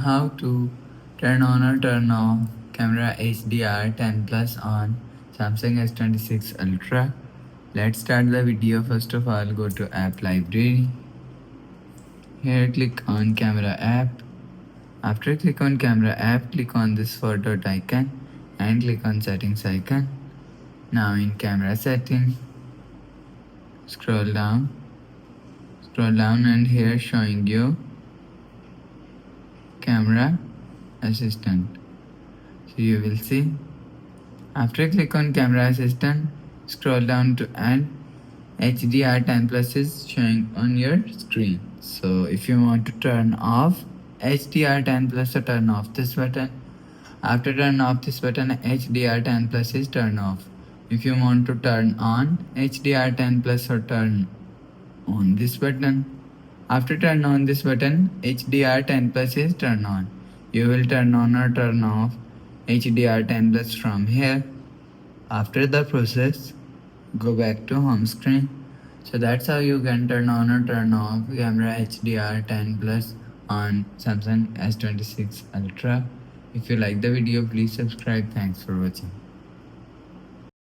how to turn on or turn off camera HDR10 Plus on Samsung S26 Ultra. Let's start the video. First of all, go to app library. Here click on camera app. After click on camera app, click on this photo icon and click on settings icon. Now in camera setting, scroll down and here showing you camera assistant. So you will see, after click on camera assistant, scroll down to add HDR10 plus is showing on your screen. So if you want to turn off HDR10 plus, so turn off this button. After turn off this button, HDR10 plus is turn off. If you want to turn on HDR10 plus, or turn on this button. After turn on this button, HDR10 plus is turn on. You will turn on or turn off HDR10 plus from here. After the process, go back to home screen. So that's how you can turn on or turn off camera HDR10 plus on Samsung S26 Ultra. If you like the video, please subscribe. Thanks for watching.